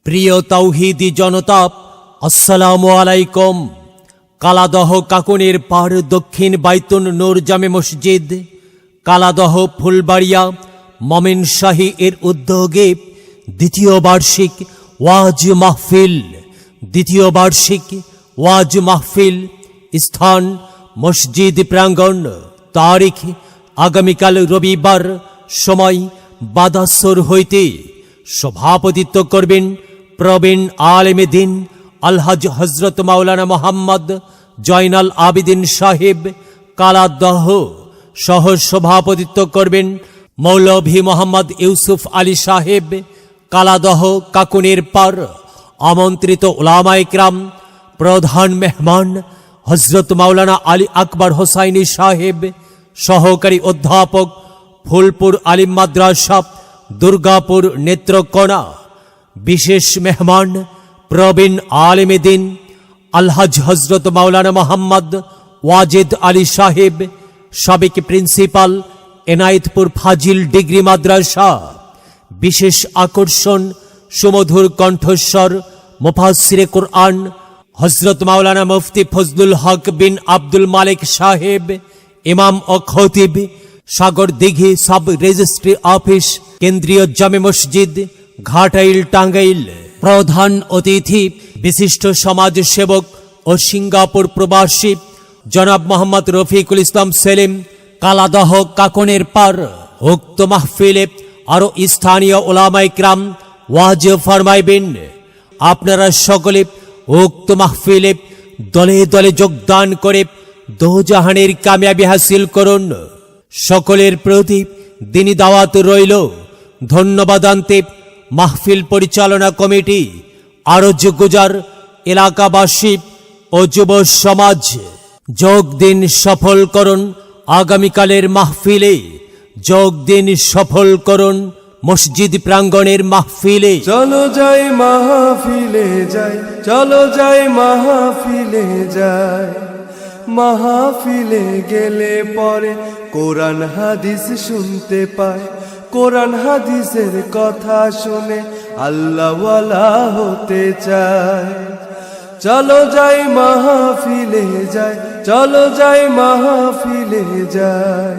প্রিয় তাওহীদি জনতা, আসসালামু আলাইকুম। কালাদহ কাকুনের পাড় দক্ষিণ বাইতুন নূর জামে মসজিদ, কালাদহ ফুলবাড়িয়া মমিনশাহী এর উদ্যোগে দ্বিতীয় বার্ষিক ওয়াজ মাহফিল, স্থান মসজিদ প্রাঙ্গণ, তারিখ আগামীকাল রবিবার, সময় বাদাসর হইতে। সভাপতিত্ব করবেন প্রবীণ আলেমে দ্বীন আলহাজ হজরত মাওলানা মোহাম্মদ জয়নাল আবিদিন সাহেব কালাদহ। সহ সভাপতিত্ব করবেন মৌলভী মোহাম্মদ ইউসুফ আলী সাহেব কালাদহ কাকুনের পার। আমন্ত্রিত উলামায়ে কেরাম, প্রধান মেহমান হজরত মাওলানা আলী আকবর হোসাইনী সাহেব, সহকারী অধ্যাপক ফুলপুর আলিম মাদ্রাসা দুর্গাপুর নেত্রকোনা। বিশেষ মেহমান প্রবীণ আলেমে দ্বীন আলহাজ হজরত মাওলানা মোহাম্মদ ওয়াজেদ আলী সাহেব, সাবেক প্রিন্সিপাল এনায়েতপুর ফাজিল ডিগ্রি মাদ্রাসা। বিশেষ আকর্ষণ সুমধুর কণ্ঠস্বর মুফাসসিরে কুরআন হজরত মাওলানা মুফতি ফজলুল হক বিন আব্দুল মালিক সাহেব, ইমাম ও খতিব, সাগরদিঘি সাব রেজিস্ট্রি অফিস, কেন্দ্রীয় জামে মসজিদ, ঘাটাইল, টাঙ্গাইল। প্রধান অতিথি বিশিষ্ট সমাজ সেবক ও সিঙ্গাপুর প্রবাসী জনাব মোহাম্মদ রফিকুল ইসলাম সেলিম কালাদহ কাকনের পার। উক্ত মাহফিলে আরো স্থানীয় উলামায়ে কেরাম ওয়াজ ফরমাইবেন। আপনারা সকলে উক্ত মাহফিলে দলে দলে যোগদান করে দোজাহানের কামিয়াবি হাসিল করুন। সকলের প্রতি দিনী দাওয়াত রইল। ধন্যবাদ আনতে মাহফিল পরিচালনা কমিটি, আরজ গুজার এলাকাবাসী ও যুব সমাজ। যোগ দিন, সফল করুন আগামীকালের মাহফিলে। যোগ দিন, সফল করুন মসজিদ প্রাঙ্গণের মাহফিলে। চলো যাই মাহফিলে যাই, চলো যাই মাহফিলে যাই। মাহফিলে গেলে পরে কোরআন হাদিস শুনতে পায়, কোরআন হাদিসের কথা শুনে আল্লাহওয়ালা হতে চায়। চলো যাই মাহফিলে যাই, চলো যাই মাহফিলে যাই।